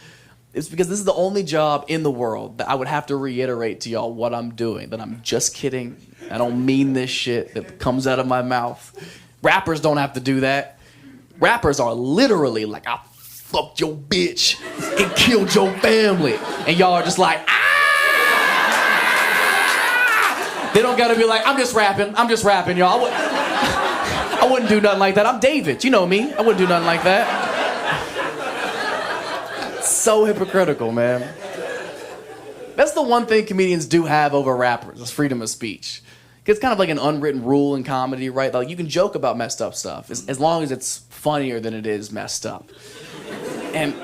It's because this is the only job in the world that I would have to reiterate to y'all what I'm doing, that I'm just kidding. I don't mean this shit that comes out of my mouth. Rappers don't have to do that. Rappers are literally like, I fucked your bitch and killed your family. And y'all are just like, ah! They don't gotta be like, I'm just rapping, y'all. I wouldn't do nothing like that. I'm David, you know me. I wouldn't do nothing like that. So hypocritical, man. That's the one thing comedians do have over rappers, is freedom of speech. It's kind of like an unwritten rule in comedy, right? Like, you can joke about messed up stuff as long as it's funnier than it is messed up. And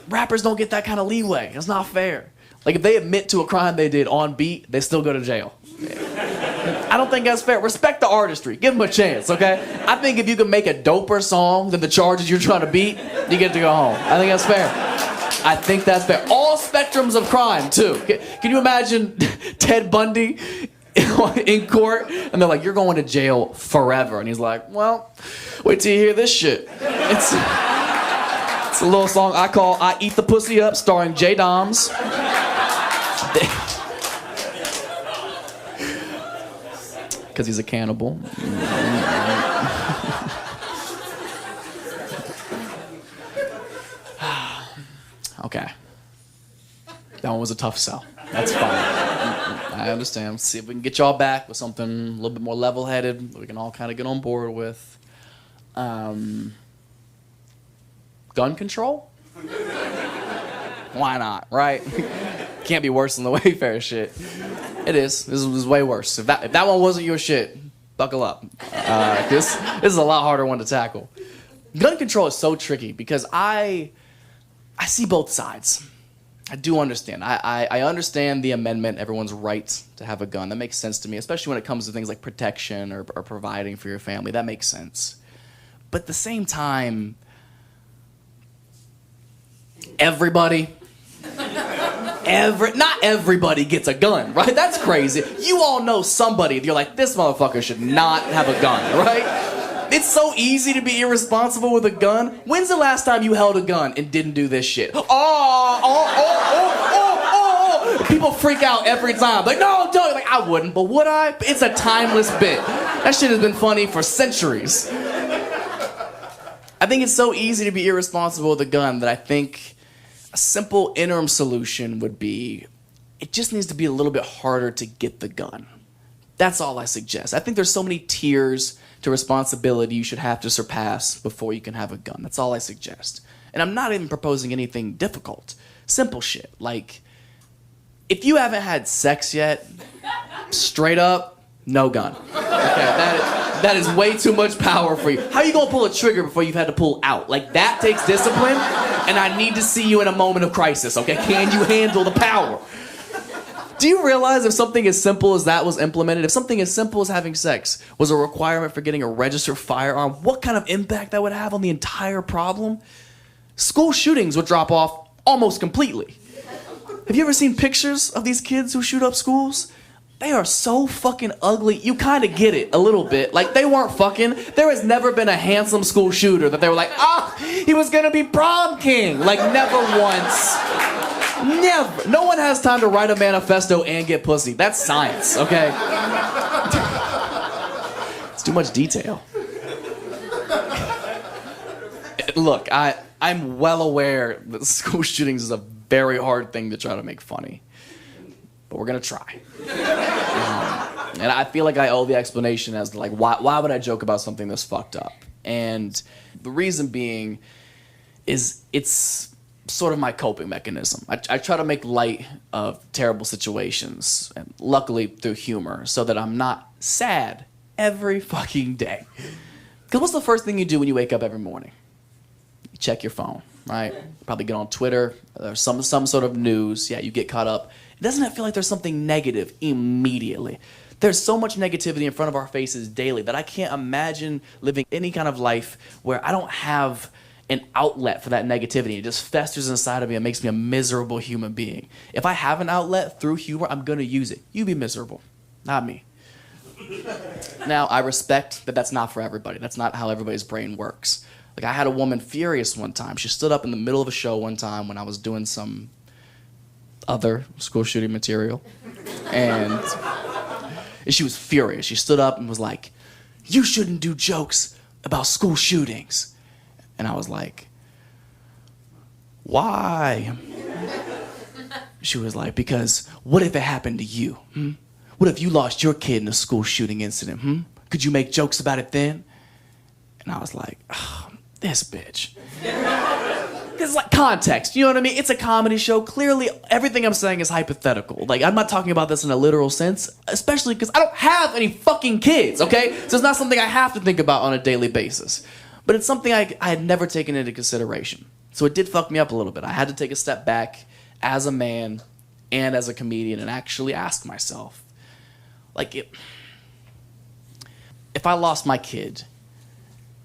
rappers don't get that kind of leeway. It's not fair. Like, if they admit to a crime they did on beat, they still go to jail. I don't think that's fair. Respect the artistry. Give them a chance, okay? I think if you can make a doper song than the charges you're trying to beat, you get to go home. I think that's fair. I think that's fair. All spectrums of crime, too. Can you imagine Ted Bundy in court? And they're like, you're going to jail forever. And he's like, well, wait till you hear this shit. It's It's a little song I call I Eat the Pussy Up, starring J. Doms. Because he's a cannibal. Okay. That one was a tough sell. That's fine. I understand. Let's see if we can get y'all back with something a little bit more level-headed that we can all kind of get on board with. Gun control? Why not, right? Can't be worse than the Wayfair shit. It is. This is way worse. If that one wasn't your shit, buckle up. This is a lot harder one to tackle. Gun control is so tricky because I see both sides. I do understand. I understand the amendment, everyone's right to have a gun. That makes sense to me, especially when it comes to things like protection or providing for your family. That makes sense. But at the same time, everybody, not everybody gets a gun, right? That's crazy. You all know somebody, you're like, this motherfucker should not have a gun, right? It's so easy to be irresponsible with a gun. When's the last time you held a gun and didn't do this shit? People freak out every time. Like, no, don't. Like, I wouldn't, but would I? It's a timeless bit. That shit has been funny for centuries. I think it's so easy to be irresponsible with a gun that I think a simple interim solution would be, it just needs to be a little bit harder to get the gun. That's all I suggest. I think there's so many tiers to responsibility you should have to surpass before you can have a gun. That's all I suggest. And I'm not even proposing anything difficult. Simple shit. Like, if you haven't had sex yet, straight up, no gun. Okay, that is way too much power for you. How are you gonna pull a trigger before you've had to pull out? Like, that takes discipline, and I need to see you in a moment of crisis, okay? Can you handle the power? Do you realize if something as simple as that was implemented, if something as simple as having sex was a requirement for getting a registered firearm, what kind of impact that would have on the entire problem? School shootings would drop off almost completely. Have you ever seen pictures of these kids who shoot up schools? They are so fucking ugly. You kind of get it a little bit. Like, they weren't fucking. There has never been a handsome school shooter that they were like, he was gonna be prom king. Like, never once. Never. No one has time to write a manifesto and get pussy. That's science, okay? It's too much detail. Look, I'm well aware that school shootings is a very hard thing to try to make funny. But we're gonna try. And I feel like I owe the explanation as to, like, why would I joke about something this fucked up? And the reason being is it's sort of my coping mechanism. I try to make light of terrible situations, and luckily through humor, so that I'm not sad every fucking day. Because what's the first thing you do when you wake up every morning? You check your phone, right? Probably get on Twitter, or some sort of news. Yeah, you get caught up. Doesn't it feel like there's something negative immediately? There's so much negativity in front of our faces daily that I can't imagine living any kind of life where I don't have an outlet for that negativity. It just festers inside of me and makes me a miserable human being. If I have an outlet through humor, I'm gonna use it. You be miserable, not me. Now, I respect that that's not for everybody. That's not how everybody's brain works. Like, I had a woman furious one time. She stood up in the middle of a show one time when I was doing some other school shooting material. And she was furious. She stood up and was like, "You shouldn't do jokes about school shootings." And I was like, "Why?" She was like, "Because what if it happened to you? What if you lost your kid in a school shooting incident? Could you make jokes about it then?" And I was like, this bitch. It's like context, you know what I mean? It's a comedy show. Clearly, everything I'm saying is hypothetical. Like, I'm not talking about this in a literal sense, especially because I don't have any fucking kids, okay? So it's not something I have to think about on a daily basis. But it's something I had never taken into consideration. So it did fuck me up a little bit. I had to take a step back as a man and as a comedian and actually ask myself, like, if I lost my kid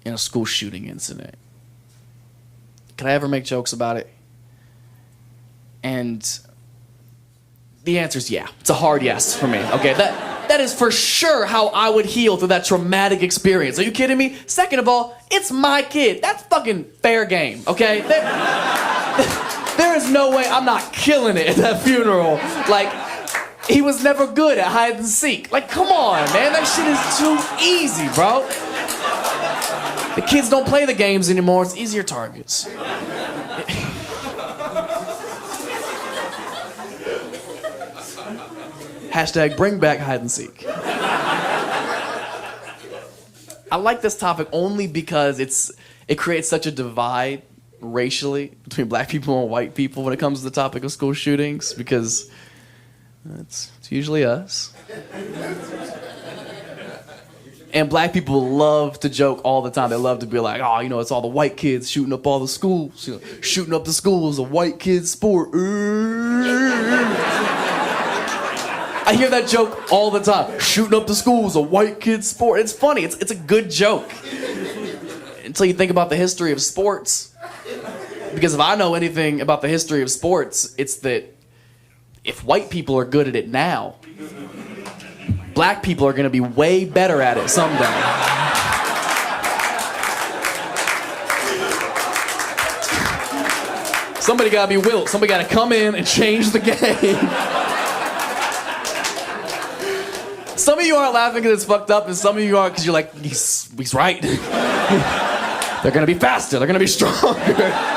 in a school shooting incident, could I ever make jokes about it? And the answer is yeah. It's a hard yes for me. Okay, That is for sure how I would heal through that traumatic experience. Are you kidding me? Second of all, it's my kid. That's fucking fair game, okay? There is no way I'm not killing it at that funeral. Like, he was never good at hide and seek. Like, come on, man. That shit is too easy, bro. The kids don't play the games anymore. It's easier targets. Hashtag bring back hide and seek. I like this topic only because it creates such a divide racially between black people and white people when it comes to the topic of school shootings, because it's usually us. And black people love to joke all the time. They love to be like, oh, you know, it's all the white kids shooting up all the schools. You know, shooting up the schools, a white kid's sport. I hear that joke all the time. Shooting up the schools, a white kid's sport. It's funny. It's a good joke. Until you think about the history of sports. Because if I know anything about the history of sports, it's that if white people are good at it now, black people are going to be way better at it someday. Somebody got to be Wilt. Somebody got to come in and change the game. Some of you aren't laughing because it's fucked up, and some of you are because you're like, he's right. They're going to be faster. They're going to be stronger.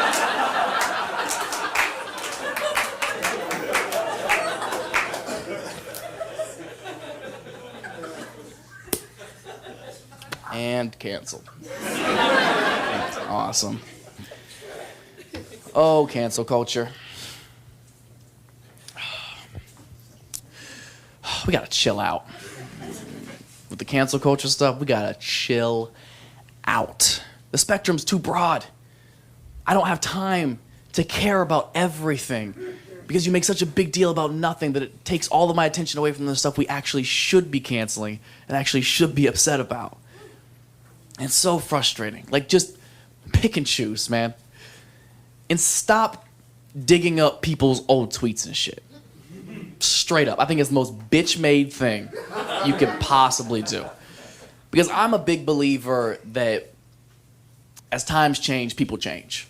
And canceled. That's awesome. Oh, cancel culture. We gotta chill out. With the cancel culture stuff, we gotta chill out. The spectrum's too broad. I don't have time to care about everything because you make such a big deal about nothing that it takes all of my attention away from the stuff we actually should be canceling and actually should be upset about. And it's so frustrating. Like, just pick and choose, man. And stop digging up people's old tweets and shit. Straight up. I think it's the most bitch-made thing you could possibly do. Because I'm a big believer that as times change, people change.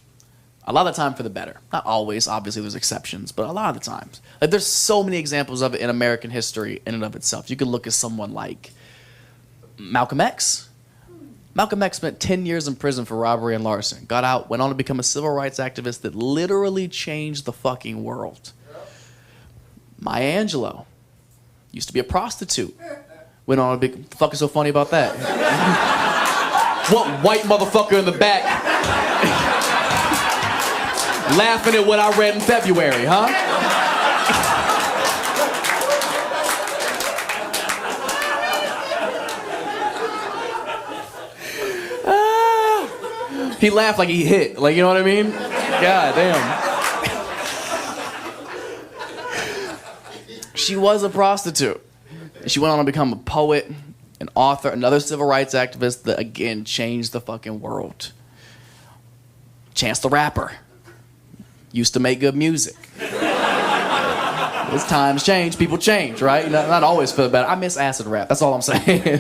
A lot of the time for the better. Not always, obviously there's exceptions, but a lot of the times. Like, there's so many examples of it in American history in and of itself. You could look at someone like Malcolm X. Malcolm X spent 10 years in prison for robbery and larceny. Got out, went on to become a civil rights activist that literally changed the fucking world. Maya Angelou used to be a prostitute. Went on a big... What the fuck is so funny about that? What white motherfucker in the back laughing at what I read in February, huh? He laughed like he hit. Like, you know what I mean? God damn. She was a prostitute. She went on to become a poet, an author, another civil rights activist that, again, changed the fucking world. Chance the Rapper. Used to make good music. As times change, people change, right? Not always for the better. I miss acid rap. That's all I'm saying.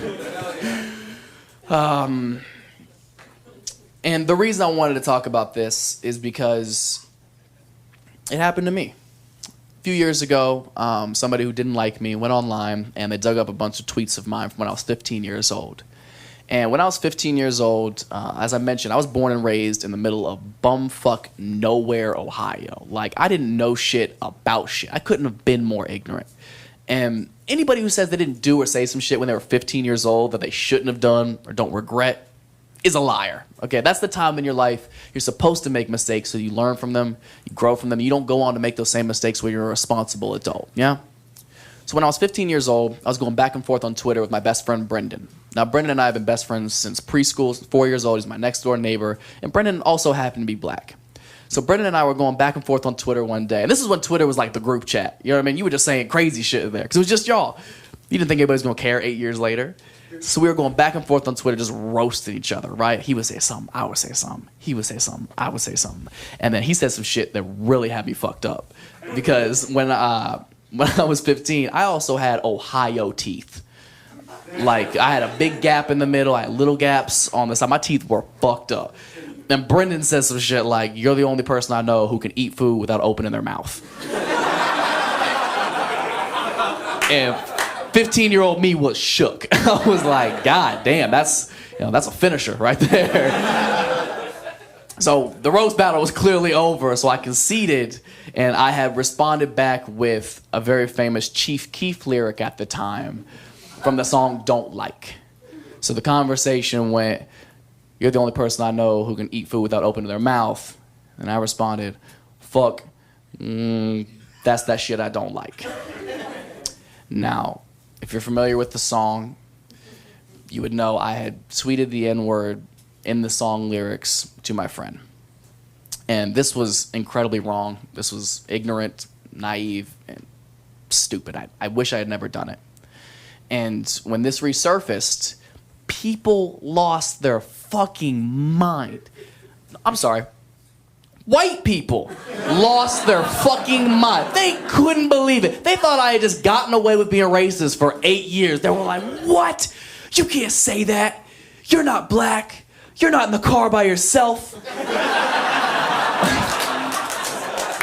And the reason I wanted to talk about this is because it happened to me. A few years ago, somebody who didn't like me went online and they dug up a bunch of tweets of mine from when I was 15 years old. And when I was 15 years old, as I mentioned, I was born and raised in the middle of bumfuck nowhere, Ohio. Like, I didn't know shit about shit. I couldn't have been more ignorant. And anybody who says they didn't do or say some shit when they were 15 years old that they shouldn't have done or don't regret is a liar. Okay, that's the time in your life you're supposed to make mistakes so you learn from them, you grow from them, you don't go on to make those same mistakes when you're a responsible adult, yeah? So when I was 15 years old, I was going back and forth on Twitter with my best friend, Brendan. Now, Brendan and I have been best friends since preschool, 4 years old. He's my next door neighbor, and Brendan also happened to be black. So Brendan and I were going back and forth on Twitter one day, and this is when Twitter was like the group chat. You know what I mean? You were just saying crazy shit there, because it was just y'all. You didn't think anybody was going to care 8 years later. So we were going back and forth on Twitter, just roasting each other, right? He would say something, I would say something. He would say something, I would say something. And then he said some shit that really had me fucked up. Because when I was 15, I also had Ohio teeth. Like, I had a big gap in the middle. I had little gaps on the side. My teeth were fucked up. And Brendan says some shit like, "You're the only person I know who can eat food without opening their mouth." And 15-year-old me was shook. I was like, God damn, that's a finisher right there. So the roast battle was clearly over, so I conceded, and I had responded back with a very famous Chief Keef lyric at the time from the song Don't Like. So the conversation went, "You're the only person I know who can eat food without opening their mouth." And I responded, "Fuck, that's that shit I don't like." Now, if you're familiar with the song, you would know I had tweeted the N-word in the song lyrics to my friend. And this was incredibly wrong. This was ignorant, naive, and stupid. I wish I had never done it. And when this resurfaced, people lost their fucking mind. I'm sorry. White people lost their fucking mind. They couldn't believe it. They thought I had just gotten away with being racist for 8 years. They were like, "What? You can't say that. You're not black. You're not in the car by yourself."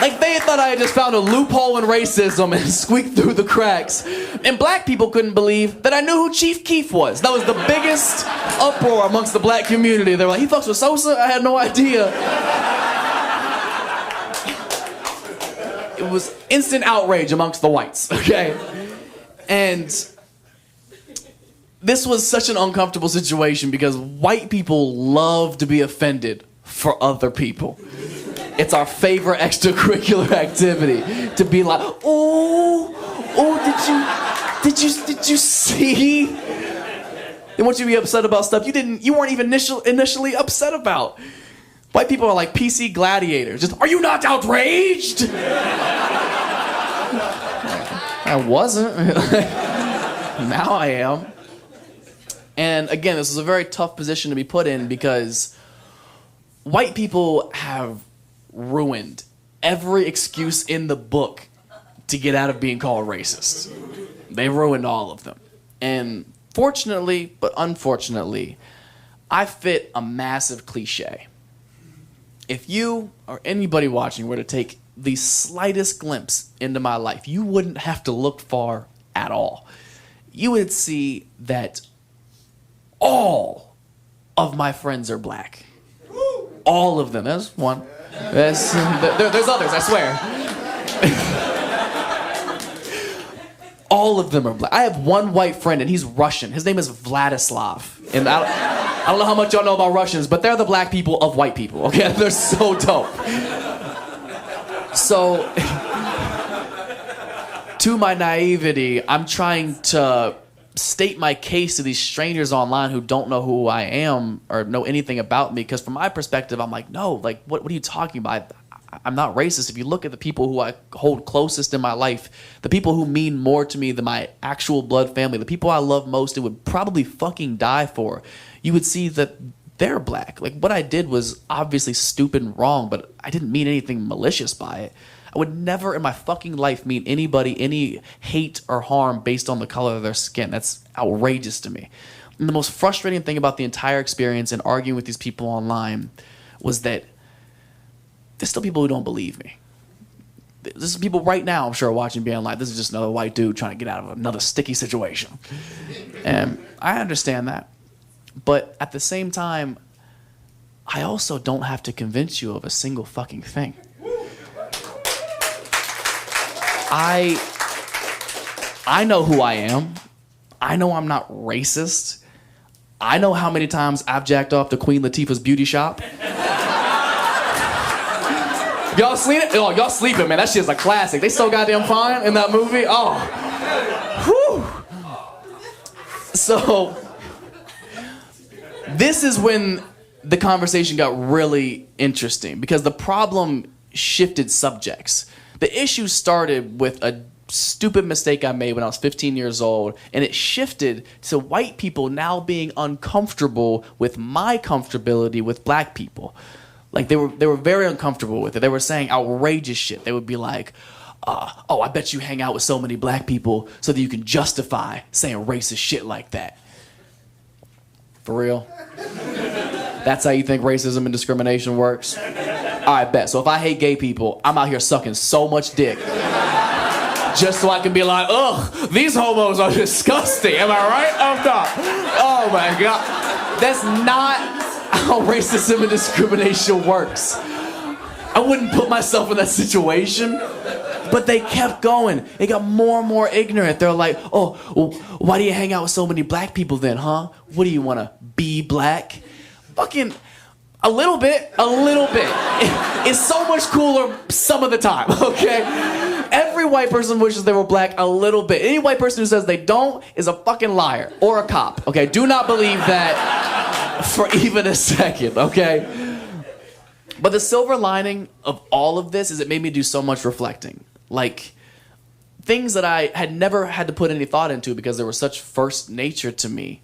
Like, they thought I had just found a loophole in racism and squeaked through the cracks. And black people couldn't believe that I knew who Chief Keef was. That was the biggest uproar amongst the black community. They were like, "He fucks with Sosa?" I had no idea. It was instant outrage amongst the whites, okay? And this was such an uncomfortable situation because white people love to be offended for other people. It's our favorite extracurricular activity to be like, "Oh, did you see?" They want you to be upset about stuff you weren't even initially upset about. White people are like PC gladiators. Just, "Are you not outraged?" I wasn't. Now I am. And again, this is a very tough position to be put in because white people have ruined every excuse in the book to get out of being called racist. They ruined all of them. And fortunately, but unfortunately, I fit a massive cliche. If you or anybody watching were to take the slightest glimpse into my life, you wouldn't have to look far at all. You would see that all of my friends are black. All of them. There's one. There's others, I swear. All of them are black. I have one white friend, and he's Russian. His name is Vladislav. And I don't know how much y'all know about Russians, but they're the black people of white people, okay? They're so dope. So, to my naivety, I'm trying to state my case to these strangers online who don't know who I am or know anything about me, because from my perspective, I'm like, no, like, what are you talking about? I'm not racist. If you look at the people who I hold closest in my life, the people who mean more to me than my actual blood family, the people I love most and would probably fucking die for, you would see that they're black. Like, what I did was obviously stupid and wrong, but I didn't mean anything malicious by it. I would never in my fucking life mean anybody any hate or harm based on the color of their skin. That's outrageous to me. And the most frustrating thing about the entire experience and arguing with these people online was that there's still people who don't believe me. There's people right now, I'm sure, watching being like, "This is just another white dude trying to get out of another sticky situation." And I understand that. But at the same time, I also don't have to convince you of a single fucking thing. I know who I am. I know I'm not racist. I know how many times I've jacked off to Queen Latifah's beauty shop. Y'all seen it? Oh, y'all sleeping, man. That shit's a classic. They so goddamn fine in that movie. Oh. Whew. So, this is when the conversation got really interesting because the problem shifted subjects. The issue started with a stupid mistake I made when I was 15 years old, and it shifted to white people now being uncomfortable with my comfortability with black people. Like, they were very uncomfortable with it. They were saying outrageous shit. They would be like, oh, I bet you hang out with so many black people so that you can justify saying racist shit like that. For real? That's how you think racism and discrimination works? All right, bet. So if I hate gay people, I'm out here sucking so much dick just so I can be like, ugh, these homos are disgusting. Am I right? I'm not. Oh my God. That's not how racism and discrimination works. I wouldn't put myself in that situation. But they kept going. They got more and more ignorant. They're like, oh, well, why do you hang out with so many black people then, huh? What do you want to be black? Fucking a little bit. It's so much cooler some of the time, okay? Every white person wishes they were black a little bit. Any white person who says they don't is a fucking liar or a cop, okay? Do not believe that for even a second, okay? But the silver lining of all of this is it made me do so much reflecting. Like, things that I had never had to put any thought into because they were such first nature to me,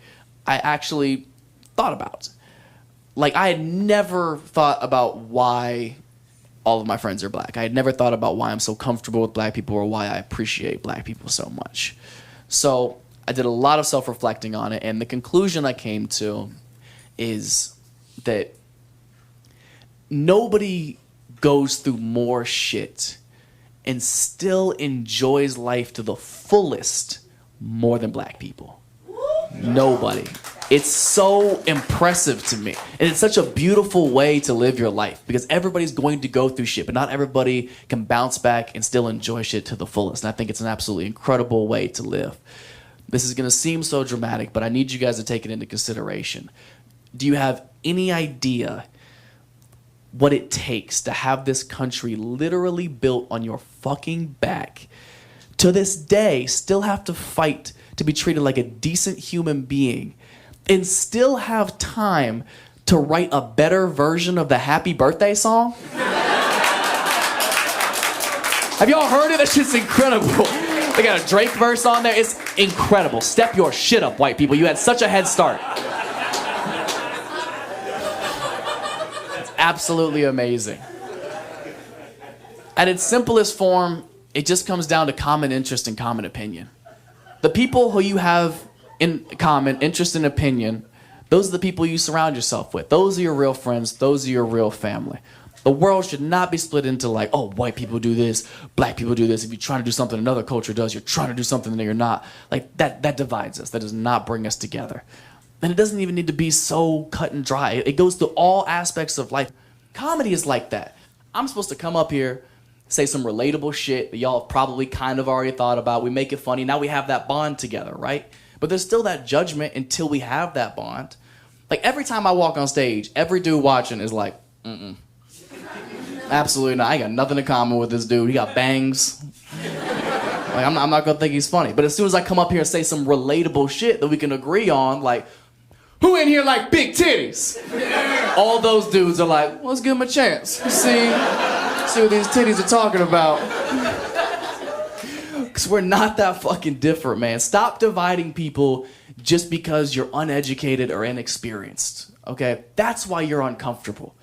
I actually thought about. Like, I had never thought about why all of my friends are black. I had never thought about why I'm so comfortable with black people or why I appreciate black people so much. So I did a lot of self-reflecting on it, and the conclusion I came to is that nobody goes through more shit and still enjoys life to the fullest more than black people. Nobody. It's so impressive to me. And it's such a beautiful way to live your life because everybody's going to go through shit, but not everybody can bounce back and still enjoy shit to the fullest. And I think it's an absolutely incredible way to live. This is going to seem so dramatic, but I need you guys to take it into consideration. Do you have any idea what it takes to have this country literally built on your fucking back, to this day still have to fight to be treated like a decent human being, and still have time to write a better version of the Happy Birthday song? Have y'all heard it? That shit's incredible. They got a Drake verse on there. It's incredible. Step your shit up, white people. You had such a head start. Absolutely amazing. At its simplest form, it just comes down to common interest and common opinion. The people who you have in common interest and opinion, those are the people you surround yourself with. Those are your real friends. Those are your real family. The world should not be split into like, oh, white people do this, black people do this. If you're trying to do something another culture does, you're trying to do something that you're not. Like that divides us. That does not bring us together. And it doesn't even need to be so cut and dry. It goes through all aspects of life. Comedy is like that. I'm supposed to come up here, say some relatable shit that y'all have probably kind of already thought about. We make it funny. Now we have that bond together, right? But there's still that judgment until we have that bond. Like every time I walk on stage, every dude watching is like, absolutely not. I ain't got nothing in common with this dude. He got bangs. Like, I'm not gonna think he's funny. But as soon as I come up here and say some relatable shit that we can agree on, like, who in here like big titties? All those dudes are like, well, let's give him a chance. See what these titties are talking about. Because we're not that fucking different, man. Stop dividing people just because you're uneducated or inexperienced, okay? That's why you're uncomfortable.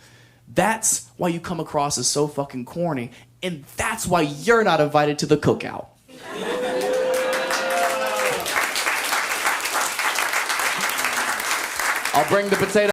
That's why you come across as so fucking corny, and that's why you're not invited to the cookout. I'll bring the potato.